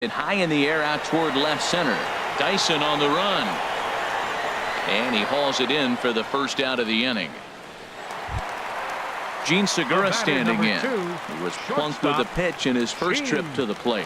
It high in the air out toward left center. Dyson on the run. And he hauls it in for the first out of the inning. Gene Segura standing in. He was plunked with a pitch in his first trip to the plate.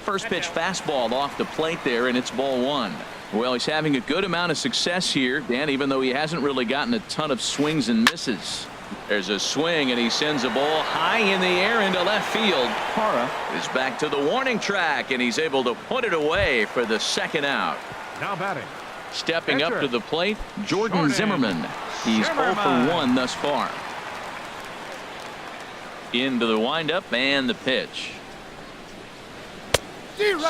First pitch fastball off the plate there, and it's ball one. Well, he's having a good amount of success here, Dan, even though he hasn't really gotten a ton of swings and misses. There's a swing, and he sends a ball high in the air into left field. Parra is back to the warning track, and he's able to put it away for the second out. Now batting. Stepping up to the plate, Jordan Zimmerman. He's 0 for 1 thus far. Into the windup and the pitch.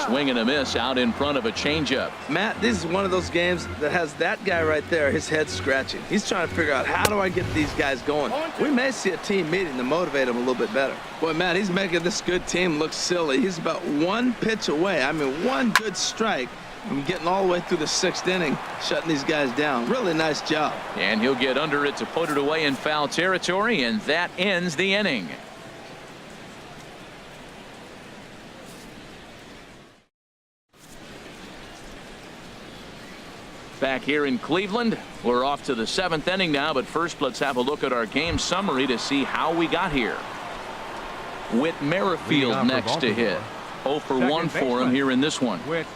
Swing and a miss out in front of a changeup. Matt, this is one of those games that has that guy right there, his head scratching. He's trying to figure out, how do I get these guys going? We may see a team meeting to motivate him a little bit better. Boy, Matt, he's making this good team look silly. He's about one pitch away. I mean, one good strike from getting all the way through the 6th inning, shutting these guys down. Really nice job. And he'll get under it to put it away in foul territory, and that ends the inning. Back here in Cleveland, we're off to the 7th inning now, but first let's have a look at our game summary to see how we got here. Whit Merrifield next to hit. 0 for 1 for him here in this one. Whit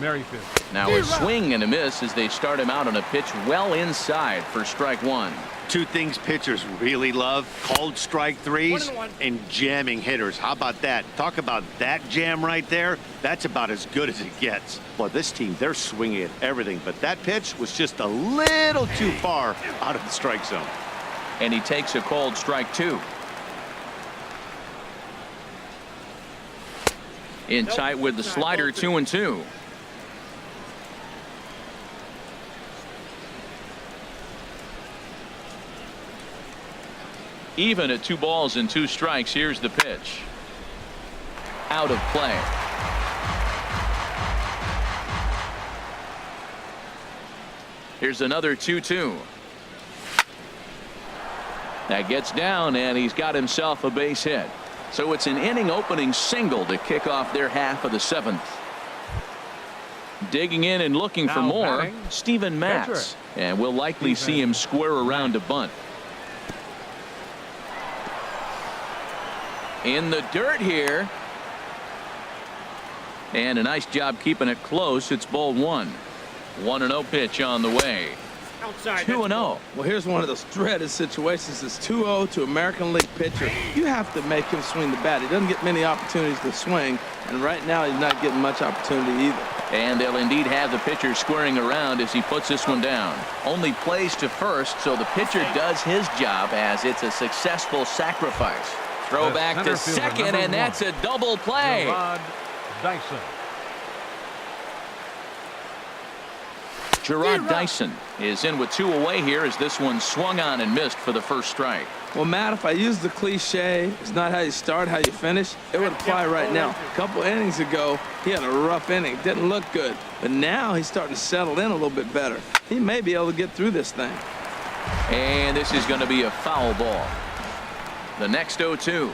Merrifield. Now a swing and a miss as they start him out on a pitch well inside for strike one. Two things pitchers really love: called strike threes and jamming hitters. How about that? Talk about that jam right there. That's about as good as it gets. Well, this team, they're swinging at everything, but that pitch was just a little too far out of the strike zone. And he takes a called strike two. In tight with the slider, 2-2. Even at 2 balls and 2 strikes. Here's the pitch. Out of play. Here's another 2-2. That gets down, and he's got himself a base hit. So it's an inning opening single to kick off their half of the 7th. Digging in and looking for more, Steven Matz. And we'll likely see him square around a bunt. In the dirt here. And a nice job keeping it close. It's ball one. 1-0 pitch on the way. 2-0. Well, here's one of those dreaded situations. It's 2-0 to American League pitcher. You have to make him swing the bat. He doesn't get many opportunities to swing, and right now he's not getting much opportunity either. And they'll indeed have the pitcher squaring around as he puts this one down. Only plays to first, so the pitcher does his job as it's a successful sacrifice. Throw back to second, and that's a double play. Gerard Dyson is in with 2 away here as this one swung on and missed for the first strike. Well, Matt, if I use the cliche, it's not how you start, how you finish, it would apply right now. A couple innings ago, he had a rough inning. Didn't look good. But now he's starting to settle in a little bit better. He may be able to get through this thing. And this is going to be a foul ball. The next 0-2.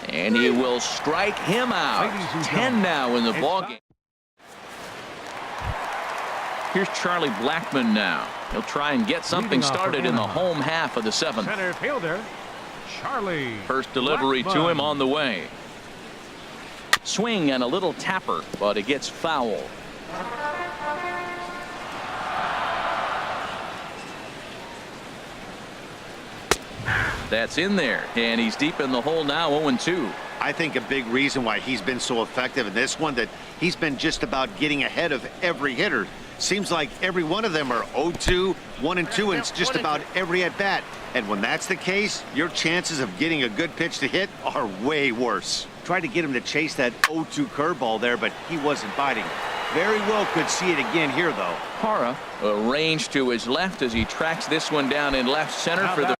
And he will strike him out. 10 now in the ballgame. Here's Charlie Blackmon now. He'll try and get something started in the home half of the 7th. Center fielder, Charlie. First delivery to him on the way. Swing and a little tapper, but it gets foul. That's in there, and he's deep in the hole now, 0-2. I think a big reason why he's been so effective in this one, that he's been just about getting ahead of every hitter. Seems like every one of them are 0-2, 1-2, and it's just about every at bat. And when that's the case, your chances of getting a good pitch to hit are way worse. Tried to get him to chase that 0-2 curveball there, but he wasn't biting. Very well could see it again here, though. Parra arranged to his left as he tracks this one down in left center for the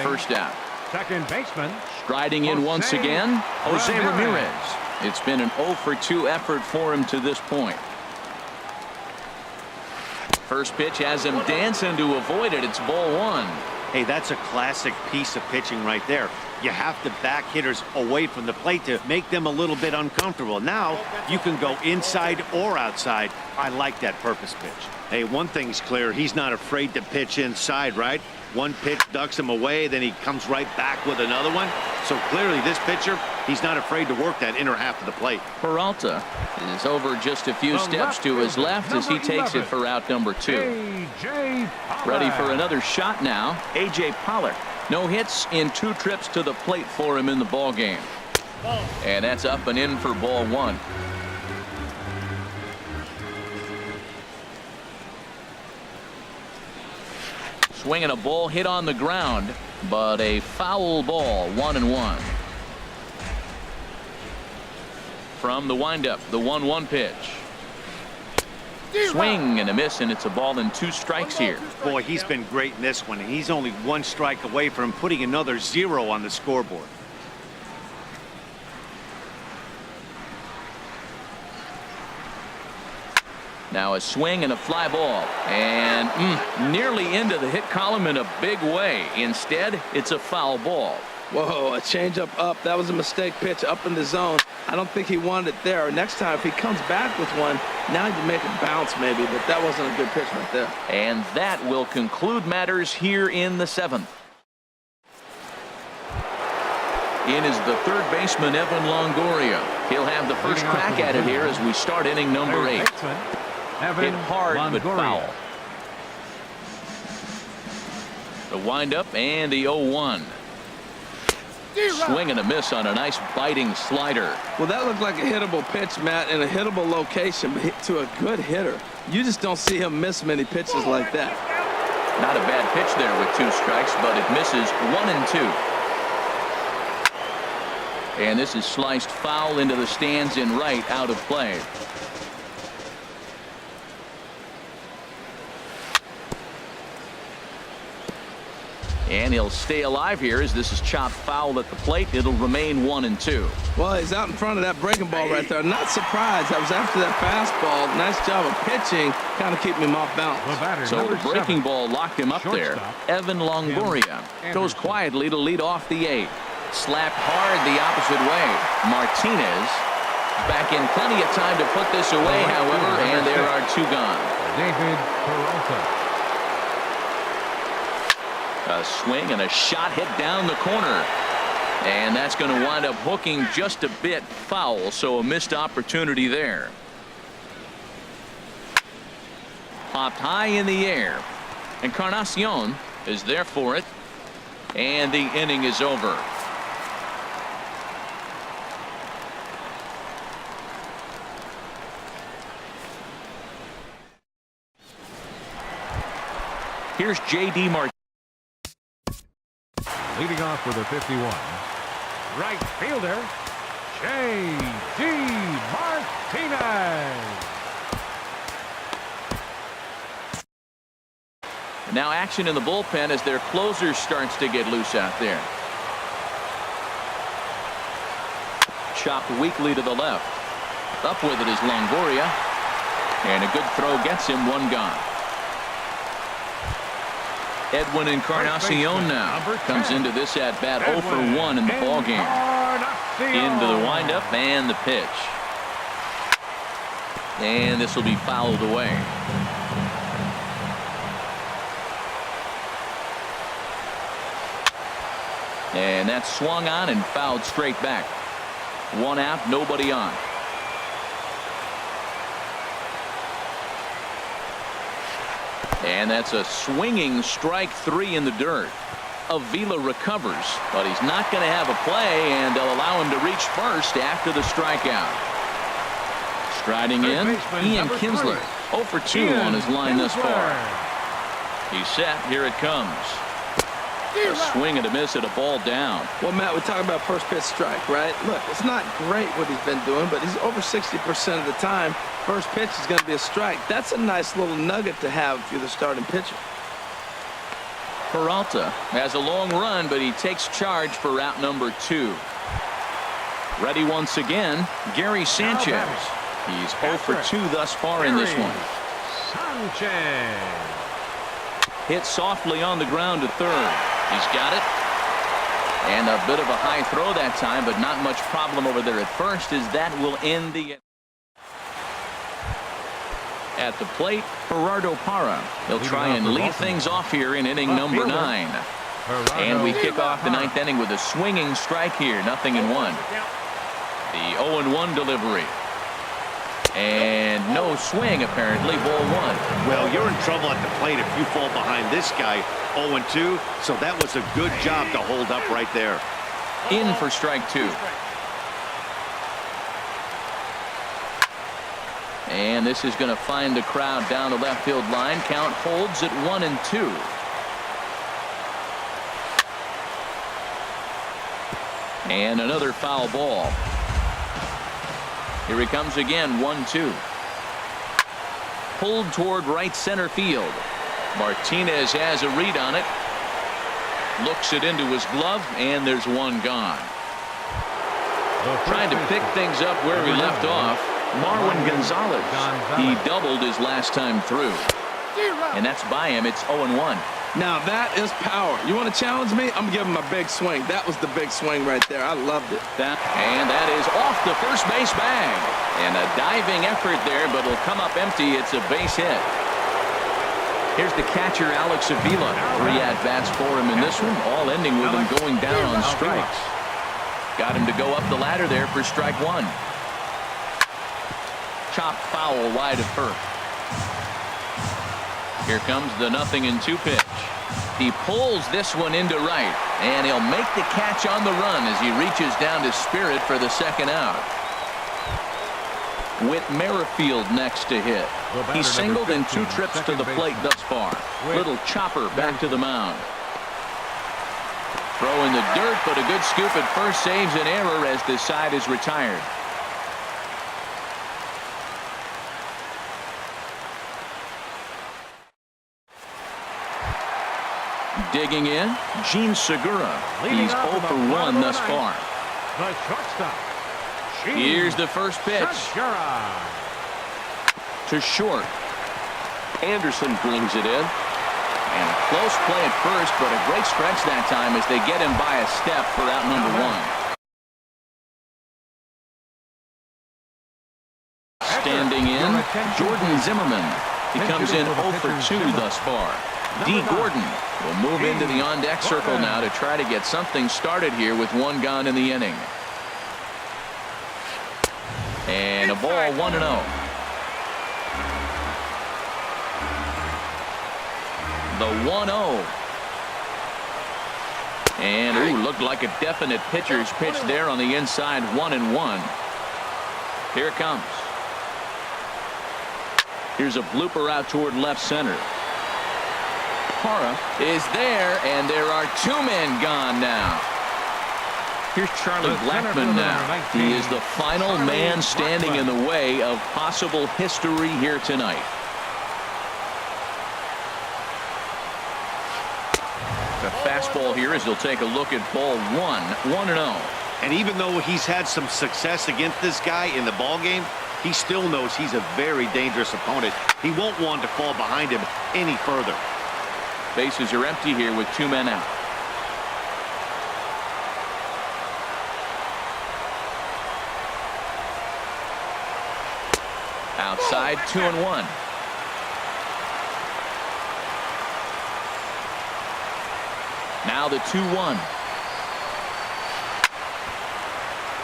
first out. Second baseman. Striding in once again, Jose Ramirez. It's been an 0 for 2 effort for him to this point. First pitch has him dancing to avoid it. It's ball one. Hey, that's a classic piece of pitching right there. You have to back hitters away from the plate to make them a little bit uncomfortable. Now you can go inside or outside. I like that purpose pitch. Hey, one thing's clear. He's not afraid to pitch inside, right? One pitch ducks him away, then he comes right back with another one. So clearly this pitcher, he's not afraid to work that inner half of the plate. Peralta is over just a few steps to his left as he takes it for out number 2. A.J. Pollock. Ready for another shot now. A.J. Pollock. No hits in 2 trips to the plate for him in the ball game. And that's up and in for ball one. Swinging a ball hit on the ground, but a foul ball, 1-1. From the windup, the 1-1 pitch. Swing and a miss, and it's a ball and 2 strikes here. Boy, he's been great in this one. He's only 1 strike away from putting another 0 on the scoreboard. Now a swing and a fly ball, and nearly into the hit column in a big way. Instead, it's a foul ball. Whoa, a changeup up. That was a mistake pitch up in the zone. I don't think he wanted it there. Next time, if he comes back with one, now he can make it bounce maybe, but that wasn't a good pitch right there. And that will conclude matters here in the 7th. In is the third baseman, Evan Longoria. He'll have the first crack at it here as we start inning number 8. Hit hard but foul. The windup and the 0-1. Swing and a miss on a nice biting slider. Well, that looked like a hittable pitch, Matt, in a hittable location to a good hitter. You just don't see him miss many pitches like that. Not a bad pitch there with 2 strikes, but it misses 1-2. And this is sliced foul into the stands in right, out of play. And he'll stay alive here as this is chopped foul at the plate. It'll remain 1-2. Well, he's out in front of that breaking ball right there. Not surprised. That was after that fastball. Nice job of pitching, kind of keeping him off balance. So the breaking ball locked him up there. Evan Longoria goes quietly to lead off the 8th. Slapped hard the opposite way. Martinez back in plenty of time to put this away, however, and there are 2 gone. David Peralta. A swing and a shot hit down the corner. And that's going to wind up hooking just a bit foul, so a missed opportunity there. Popped high in the air. Encarnacion is there for it. And the inning is over. Here's J.D. Martinez. Leading off with a 51. Right fielder, J.D. Martinez. Now action in the bullpen as their closer starts to get loose out there. Chopped weakly to the left. Up with it is Longoria. And a good throw gets him 1 gone. Edwin Encarnacion now comes into this at bat 0 for 1 in the ball game. Into the windup and the pitch. And this will be fouled away. And that's swung on and fouled straight back. 1 out, nobody on. And that's a swinging strike 3 in the dirt. Avila recovers, but he's not going to have a play, and they'll allow him to reach first after the strikeout. Striding in, Ian Kinsler, 0 for 2 on his line thus far. He's set. Here it comes. A swing and a miss at a ball down. Well, Matt, we talk about first pitch strike, right? Look, it's not great what he's been doing, but he's over 60% of the time. First pitch is going to be a strike. That's a nice little nugget to have if you're the starting pitcher. Peralta has a long run, but he takes charge for route number 2. Ready once again, Gary Sanchez. He's 0 for 2 thus far in this one. Sanchez. Hit softly on the ground to third. He's got it. And a bit of a high throw that time, but not much problem over there at first, as that will end the... At the plate, Gerardo Parra. He'll try and lead things off here in inning number 9. And we kick off the 9th inning with a swinging strike here. 0-1. The 0-1 delivery. And no swing, apparently. Ball 1. Well, you're in trouble at the plate if you fall behind this guy 0-2. So that was a good job to hold up right there. In for strike 2. And this is going to find the crowd down the left field line. Count holds at 1-2. And another foul ball. Here he comes again. 1-2. Pulled toward right center field. Martinez has a read on it. Looks it into his glove, and there's one gone. Trying to pick things up where we left off. Marwin Gonzalez. He doubled his last time through. And that's by him. It's 0-1. Now that is power. You want to challenge me? I'm giving him a big swing. That was the big swing right there. I loved it. And that is off the first base bag. And a diving effort there, but it'll come up empty. It's a base hit. Here's the catcher, Alex Avila. 3 at-bats for him in this one, all ending with him going down on strikes. Got him to go up the ladder there for strike 1. Chop foul wide of first. Here comes the 0-2 pitch. He pulls this one into right, and he'll make the catch on the run as he reaches down to Spirit for the second out. Whit Merrifield next to hit. He's singled in 2 trips to the plate thus far. Little chopper back to the mound. Throw in the dirt, but a good scoop at first saves an error as this side is retired. Digging in, Gene Segura. He's 0 for 1 thus far. The shortstop. Here's the first pitch. To short. Anderson brings it in. And a close play at first, but a great stretch that time as they get him by a step for out number 1. Standing in, Jordan Zimmerman. He comes in 0 for 2 thus far. D. Gordon will move into the on-deck circle now to try to get something started here with 1 gone in the inning. And a ball 1-0. The 1-0. And looked like a definite pitcher's pitch there on the inside. 1-1. Here it comes. Here's a blooper out toward left center. Parra is there, and there are 2 men gone now. Here's Charlie Blackmon now. He is the final man standing in the way of possible history here tonight. The fastball here as he'll take a look at ball 1. 1-0. And even though he's had some success against this guy in the ball game, he still knows he's a very dangerous opponent. He won't want to fall behind him any further. Bases are empty here with 2 men out. Outside, 2-1. Now the 2-1.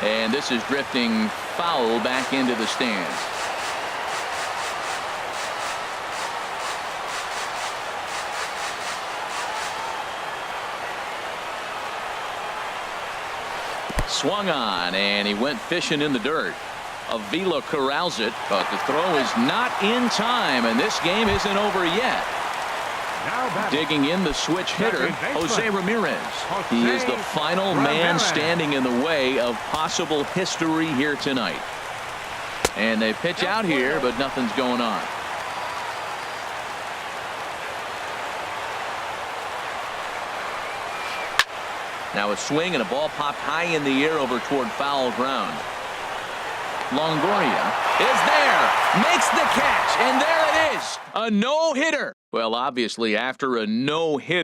And this is drifting foul back into the stands. Swung on, and he went fishing in the dirt. Avila corrals it, but the throw is not in time, and this game isn't over yet. Digging in the switch hitter, Jose Ramirez. He is the final man standing in the way of possible history here tonight. And they pitch out here, but nothing's going on. Now a swing and a ball popped high in the air over toward foul ground. Longoria is there, makes the catch, and there it it is. A no-hitter. Well, obviously, after a no-hitter.